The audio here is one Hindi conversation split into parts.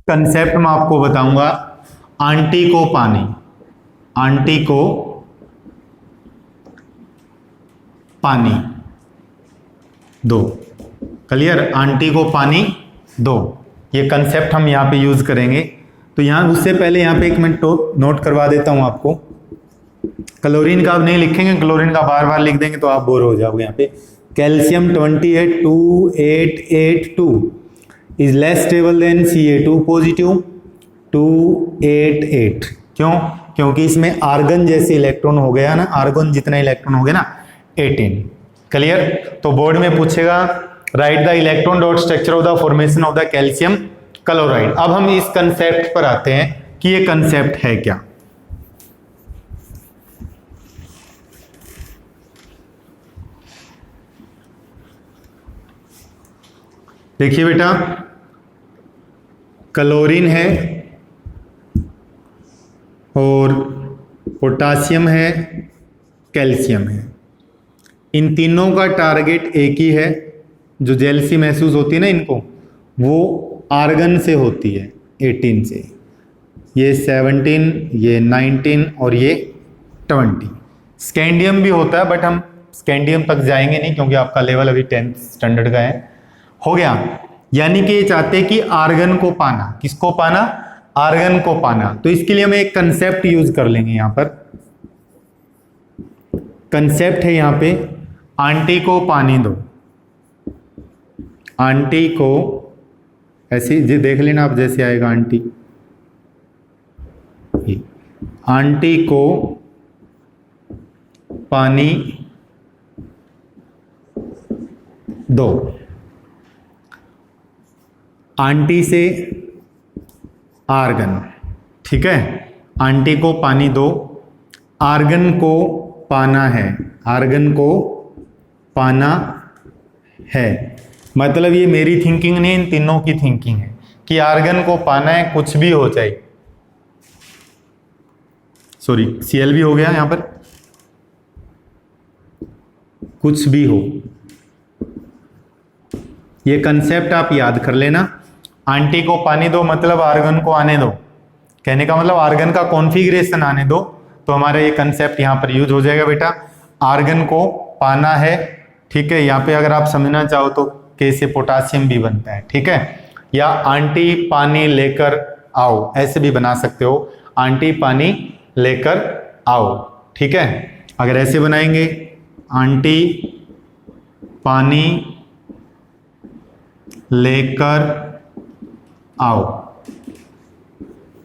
कंसेप्ट मैं आपको बताऊंगा, आंटी को पानी, आंटी को पानी दो। क्लियर? आंटी को पानी दो, ये कंसेप्ट हम यहाँ पे यूज करेंगे। तो यहाँ उससे पहले यहाँ पे एक मिनट नोट करवा देता हूँ आपको। क्लोरीन का आप नहीं लिखेंगे, क्लोरीन का बार बार लिख देंगे तो आप बोर हो जाओगे। यहाँ पे calcium 282882 is less stable then Ca2 positive 288। क्यों? क्योंकि इसमें आर्गन जैसे इलेक्ट्रॉन हो गया ना, आर्गन जितना इलेक्ट्रॉन हो गया ना 18। क्लियर? तो बोर्ड में पूछेगा right the electron dot structure of the formation of the calcium chloride. अब हम इस कंसेप्ट पर आते हैं कि ये कंसेप्ट है क्या। देखिए बेटा, क्लोरीन है और पोटासियम है, कैल्शियम है। इन तीनों का टारगेट एक ही है। जो जेलसी महसूस होती है ना इनको, वो आर्गन से होती है 18 से। ये 17, ये 19 और ये 20। स्कैंडियम भी होता है, बट हम स्कैंडियम तक जाएंगे नहीं क्योंकि आपका लेवल अभी 10th स्टैंडर्ड का है। हो गया? यानी कि ये चाहते हैं कि आर्गन को पाना। किसको पाना? आर्गन को पाना। तो इसके लिए हम एक कंसेप्ट यूज कर लेंगे। यहां पर कंसेप्ट है यहाँ पे, आंटी को पानी दो। आंटी को ऐसे देख लेना आप, जैसे आएगा आंटी, आंटी को पानी दो। आंटी से आर्गन, ठीक है? आंटी को पानी दो, आर्गन को पाना है, आर्गन को पाना है। मतलब ये मेरी थिंकिंग नहीं, इन तीनों की थिंकिंग है कि आर्गन को पाना है, कुछ भी हो जाए। सॉरी, Cl भी हो गया यहां पर, कुछ भी हो। ये कंसेप्ट आप याद कर लेना। आंटी को पानी दो मतलब आर्गन को आने दो। कहने का मतलब आर्गन का कॉन्फ़िगरेशन आने दो। तो हमारा ये कंसेप्ट यहां पर यूज हो जाएगा बेटा। आर्गन को पाना है, ठीक है? यहां पे अगर आप समझना चाहो तो कैसे पोटासियम भी बनता है, ठीक है? या आंटी पानी लेकर आओ, ऐसे भी बना सकते हो, आंटी पानी लेकर आओ, ठीक है? अगर ऐसे बनाएंगे, आंटी पानी लेकर आओ,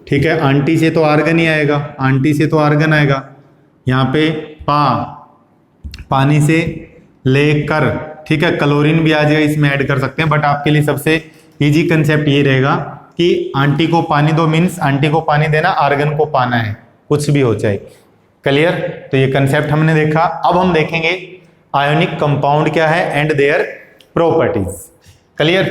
ठीक है? आंटी से तो आर्गन ही आएगा, आंटी से तो आर्गन आएगा। यहाँ पे पानी से लेकर, ठीक है? क्लोरीन भी आ जाएगा, इसमें ऐड कर सकते हैं, बट आपके लिए सबसे इजी कंसेप्ट ये रहेगा कि आंटी को पानी दो मीन्स आंटी को पानी देना, आर्गन को पाना है, कुछ भी हो जाए। क्लियर? तो ये कंसेप्ट हमने देखा। अब हम देखेंगे आयोनिक कंपाउंड क्या है एंड देयर प्रॉपर्टीज। क्लियर?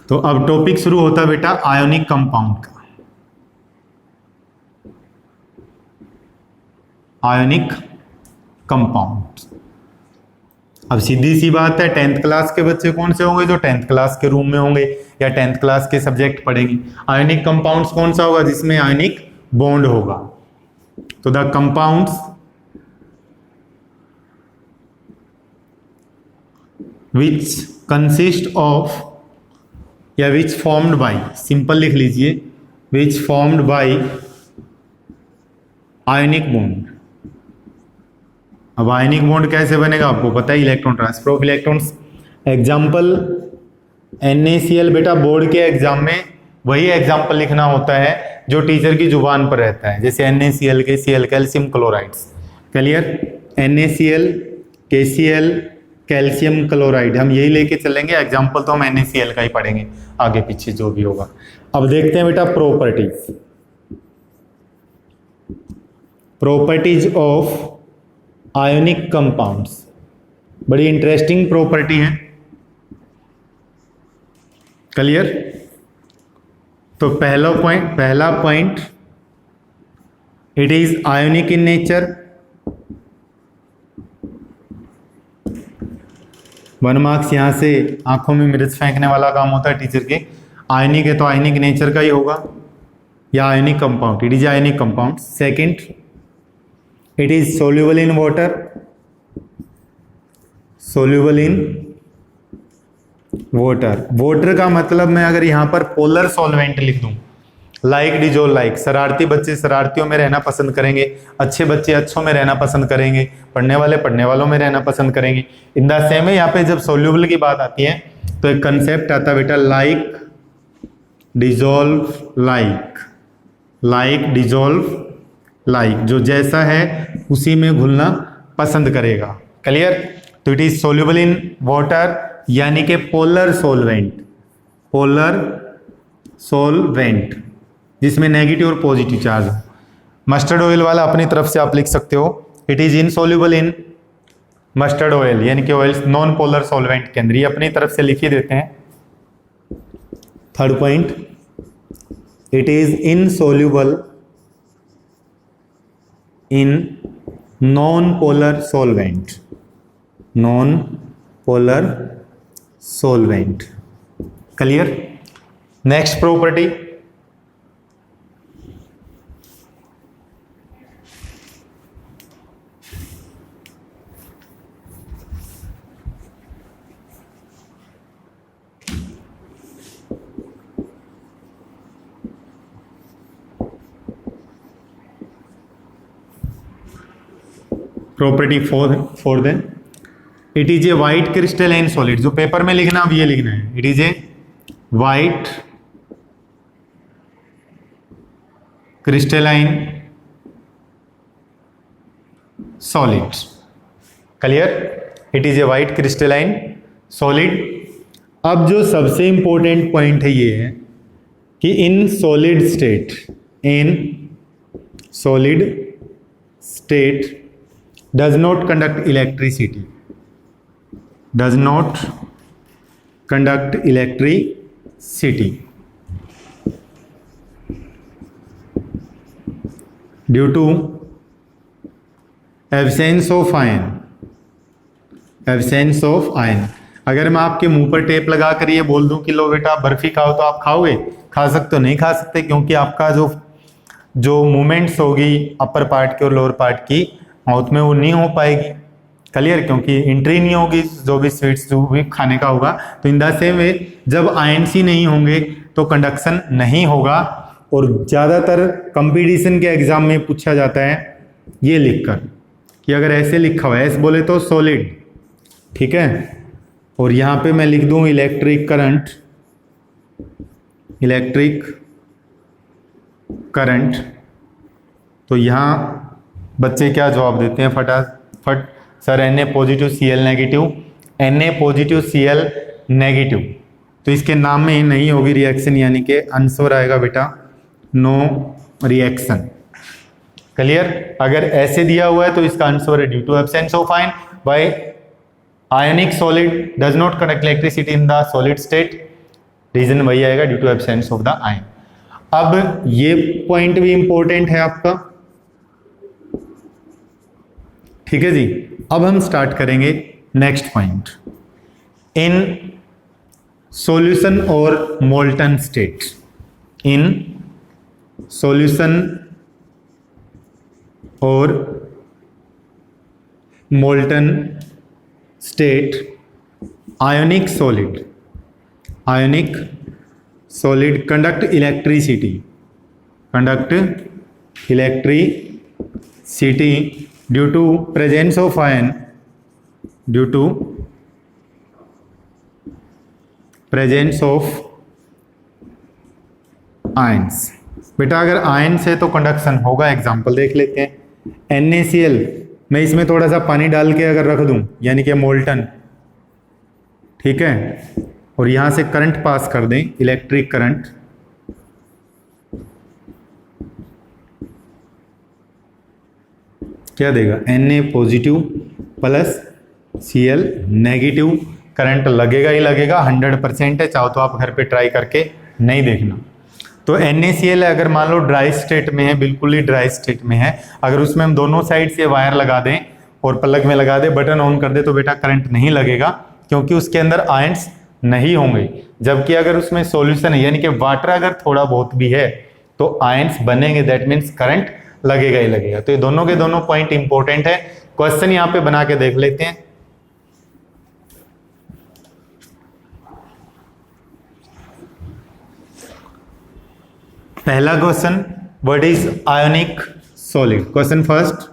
तो अब टॉपिक शुरू होता है बेटा आयोनिक कंपाउंड का। आयोनिक कंपाउंड, अब सीधी सी बात है, 10th क्लास के बच्चे कौन से होंगे जो 10th क्लास के रूम में होंगे या 10th क्लास के सब्जेक्ट पढ़ेंगे। आयोनिक कंपाउंड्स कौन सा होगा? जिसमें आयोनिक बॉन्ड होगा। तो the compounds which consist of या विच फॉर्म्ड बाय, सिंपल लिख लीजिए, विच फॉर्म्ड बाय आयोनिक बॉन्ड। अब आयोनिक बॉन्ड कैसे बनेगा आपको पता है, electron transfer of electrons. Example NaCl। बेटा बोर्ड के एग्जाम में वही एग्जाम्पल लिखना होता है जो टीचर की जुबान पर रहता है, जैसे NaCl, KCl, calcium chlorides. Clear? NaCl, KCl, calcium chloride, हम यही लेके चलेंगे। एग्जाम्पल तो हम NaCl का ही पढ़ेंगे आगे पीछे जो भी होगा। अब देखते हैं बेटा properties. Properties of ionic compounds, बड़ी इंटरेस्टिंग प्रॉपर्टी है। क्लियर? तो पहला point, it is ionic in nature, 1 marks यहाँ से आंखों में मिर्च फेंकने वाला काम होता है टीचर के। आयनिक है तो आयनिक नेचर का ही होगा, या ionic compound, it is ionic compound. Second, it is soluble in water, soluble in water. Water का मतलब मैं अगर यहाँ पर पोलर सॉल्वेंट लिख दूं, लाइक डिजोल लाइक, शरारती बच्चे शरारतियों में रहना पसंद करेंगे, अच्छे बच्चे अच्छों में रहना पसंद करेंगे, पढ़ने वाले पढ़ने वालों में रहना पसंद करेंगे। इन द सेम है, यहाँ पे जब सोल्यूबल की बात आती है तो एक कंसेप्ट आता है बेटा, like dissolve like, like dissolve like, जो जैसा है उसी में घुलना पसंद करेगा। क्लियर? तो it is soluble in water यानी कि पोलर सॉल्वेंट, पोलर सॉल्वेंट जिसमें नेगेटिव और पॉजिटिव चार्ज हो। मस्टर्ड ऑयल वाला अपनी तरफ से आप लिख सकते हो, it is insoluble in mustard oil, यानी कि ऑयल नॉन पोलर सॉल्वेंट के अंदर, ये अपनी तरफ से लिख ही देते हैं। Third point, it is insoluble in non polar solvent, non polar solvent. Clear? Next property, property fourth है, it is a white crystalline solid. जो पेपर में लिखना अब ये लिखना है, it is a white crystalline solid. Clear? It is a white crystalline solid. अब जो सबसे इंपॉर्टेंट पॉइंट है ये है कि in solid state, in solid state does not conduct electricity, does not conduct electricity due to absence of ion, absence of ion। अगर मैं आपके मुंह पर टेप लगा कर ये बोल दूं कि लो बेटा बर्फी खाओ, तो आप खाओगे? खा सकते हो? नहीं खा सकते, क्योंकि आपका जो मूवमेंट्स होगी अपर पार्ट की और लोअर पार्ट की, माउथ में वो नहीं हो पाएगी। क्लियर? क्योंकि एंट्री नहीं होगी जो भी स्वीट्स जो भी खाने का होगा। तो इन द सेम वे जब आयन्स ही नहीं होंगे तो कंडक्शन नहीं होगा। और ज़्यादातर कंपटीशन के एग्जाम में पूछा जाता है ये लिखकर कि अगर ऐसे लिखा हुआ है, ऐसे बोले तो सॉलिड, ठीक है, और यहाँ पे मैं लिख दूँ इलेक्ट्रिक करंट, इलेक्ट्रिक करंट, तो यहाँ बच्चे क्या जवाब देते हैं फटाफट? Sir Na positive Cl negative, Na positive Cl negative. तो इसके नाम में नहीं होगी रिएक्शन, यानी कि आंसर आएगा बेटा नो रिएक्शन। क्लियर? अगर ऐसे दिया हुआ है तो इसका आंसर है due to absence of ion by ionic solid does not conduct electricity in the solid state, reason वही आएगा due to absence of the ion. अब ये पॉइंट भी इंपॉर्टेंट है आपका, ठीक है जी। अब हम स्टार्ट करेंगे नेक्स्ट पॉइंट, इन सॉल्यूशन और मोल्टन स्टेट, इन सॉल्यूशन और molten state ionic solid, ionic solid conduct electricity, conduct electricity due to presence of ion, due to presence of ions। बेटा अगर आयन्स है तो कंडक्शन होगा। एग्जांपल देख लेते हैं, NaCl, मैं इसमें थोड़ा सा पानी डाल के अगर रख दूं, यानी कि मोल्टन, ठीक है, और यहां से करंट पास कर दें, इलेक्ट्रिक करंट, क्या देगा? Na positive plus Cl negative, current लगेगा ही लगेगा, 100% है, चाहो तो आप घर पे ट्राई करके नहीं देखना। तो NaCl अगर मान लो ड्राई स्टेट में है, बिल्कुल ही ड्राई स्टेट में है, अगर उसमें हम दोनों साइड से वायर लगा दें और प्लग में लगा दें, बटन ऑन कर दे, तो बेटा करंट नहीं लगेगा, क्योंकि उसके अंदर आयंस नहीं होंगे। जबकि अगर उसमें सॉल्यूशन है यानी कि वाटर अगर थोड़ा बहुत भी है तो आयंस बनेंगे, दैट मीन्स करंट लगेगा ही लगेगा। तो ये दोनों के दोनों पॉइंट इंपॉर्टेंट है। क्वेश्चन यहां पे बना के देख लेते हैं। पहला question, what is ionic solid? Question first,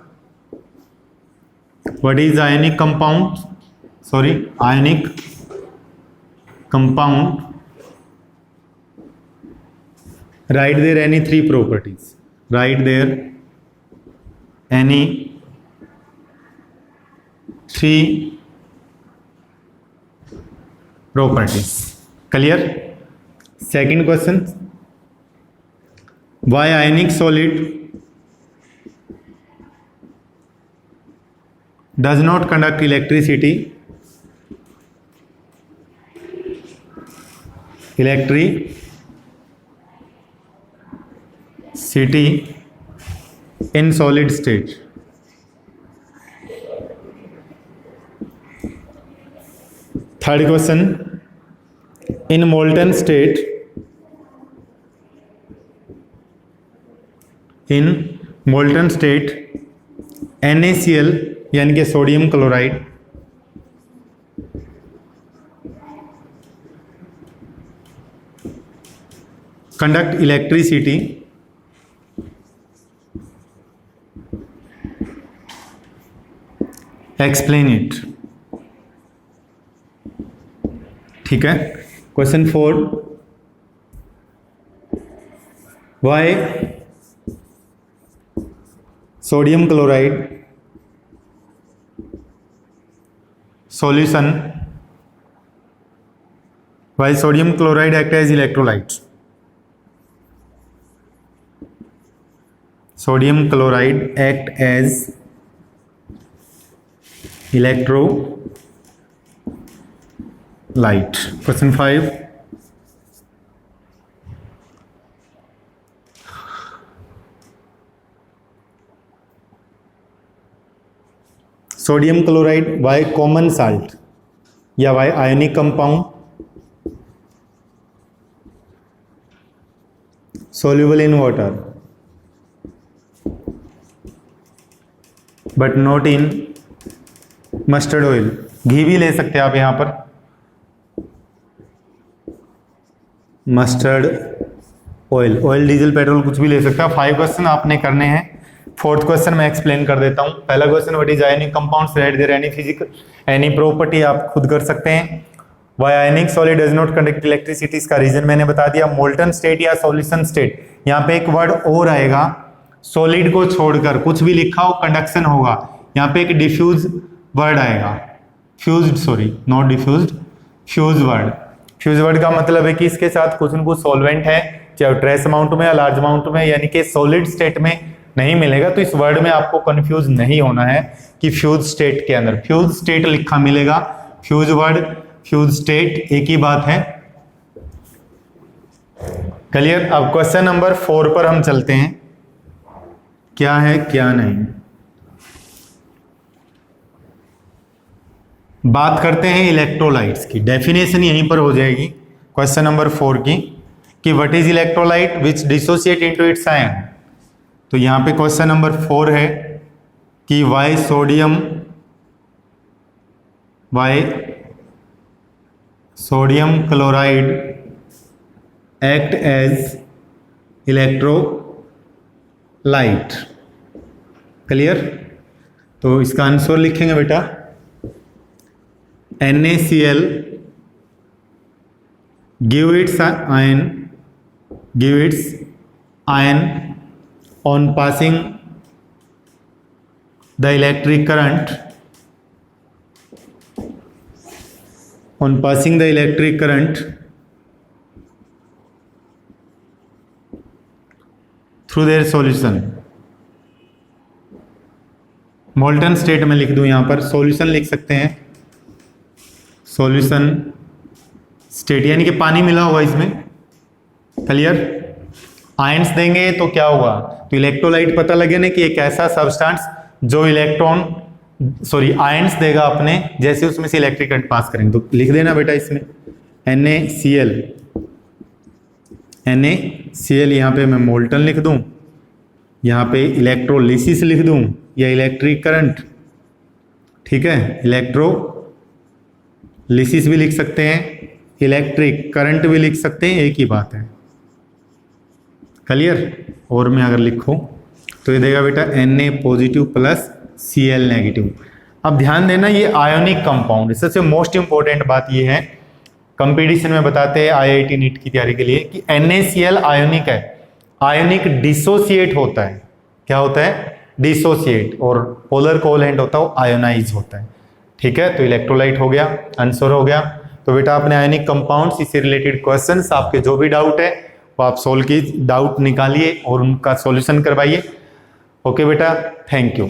what is ionic compound? Sorry, ionic compound, write there any three properties, write there any three properties. Clear? Second question, why ionic solid does not conduct electricity in solid state? Third question, in molten state NaCl यानी कि sodium chloride conduct electricity explain it. ठीक है। Question 4, why sodium chloride solution, why sodium chloride act as electrolyte? Sodium chloride act as electrolyte. Question 5, sodium chloride why common salt या why ionic compound soluble in water but not in mustard oil? घी भी ले सकते हैं आप यहां पर, mustard oil, oil, diesel, petrol कुछ भी ले सकते हैं। 5 क्वेश्चन आपने करने हैं। 4th क्वेश्चन मैं एक्सप्लेन कर देता हूं। पहला question, what is ionic compounds, right there any physical any property, आप खुद कर सकते हैं। Why ionic solid does not conduct electricity, इसका रीजन मैंने बता दिया। मोल्टन स्टेट या सॉल्यूशन स्टेट, यहाँ पे एक वर्ड और आएगा, सॉलिड को छोड़कर कुछ भी लिखा हो कंडक्शन होगा। यहाँ पे एक डिफ्यूज वर्ड आएगा, fused, sorry not diffused, fuse word. Fuse word का मतलब है कि इसके साथ कुछ न कुछ सॉल्वेंट है, चाहे ट्रेस अमाउंट में या लार्ज अमाउंट में, यानी कि सॉलिड स्टेट में नहीं मिलेगा। तो इस वर्ड में आपको कंफ्यूज नहीं होना है कि फ्यूज स्टेट के अंदर फ्यूज स्टेट लिखा मिलेगा, फ्यूज वर्ड, फ्यूज स्टेट एक ही बात है। क्लियर? अब क्वेश्चन नंबर 4 पर हम चलते हैं, क्या है क्या नहीं। बात करते हैं इलेक्ट्रोलाइट्स की, डेफिनेशन यहीं पर हो जाएगी क्वेश्चन नंबर 4 की, कि what is electrolyte which dissociate into its ion. तो यहां पे क्वेश्चन नंबर 4 है कि why sodium chloride act as electrolyte. Clear? तो इसका आंसर लिखेंगे बेटा, NaCl give its ion on passing the electric current through their solution। Molten state में लिख दूं, यहां पर सॉल्यूशन लिख सकते हैं, सॉल्यूशन स्टेट यानी कि पानी मिला होगा इसमें। क्लियर? आयंस देंगे तो क्या होगा, तो इलेक्ट्रोलाइट पता लगे ना कि एक ऐसा सब्सटेंस जो इलेक्ट्रॉन सॉरी आयंस देगा अपने, जैसे उसमें से इलेक्ट्रिक करंट पास करेंगे। तो लिख देना बेटा इसमें NaCl, NaCl यहाँ पे मैं मोल्टन लिख दूं, यहाँ पे इलेक्ट्रोलिसिस लिख दूं या इलेक्ट्रिक करंट, ठीक है, इलेक्ट्रोलिसिस भी लिख सकते हैं, इलेक्ट्रिक करंट भी लिख सकते हैं, एक ही बात है। क्लियर? और में अगर लिखो तो ये देगा बेटा Na positive plus Cl negative. अब ध्यान देना ये आयोनिक कंपाउंड, सबसे मोस्ट इंपॉर्टेंट बात ये है, कंपटीशन में बताते हैं IIT नीट की तैयारी के लिए कि NaCl आयोनिक है, आयोनिक डिसोसिएट होता है। क्या होता है? डिसोसिएट। और पोलर कोवलेंट होता है वो आयोनाइज होता है। ठीक है, तो इलेक्ट्रोलाइट हो गया, आंसर हो गया। तो बेटा आपने आयोनिक कंपाउंड्स इससे रिलेटेड क्वेश्चंस, आपके जो भी डाउट है वो आप सोल्व की, डाउट निकालिए और उनका सॉल्यूशन करवाइए। ओके बेटा, थैंक यू।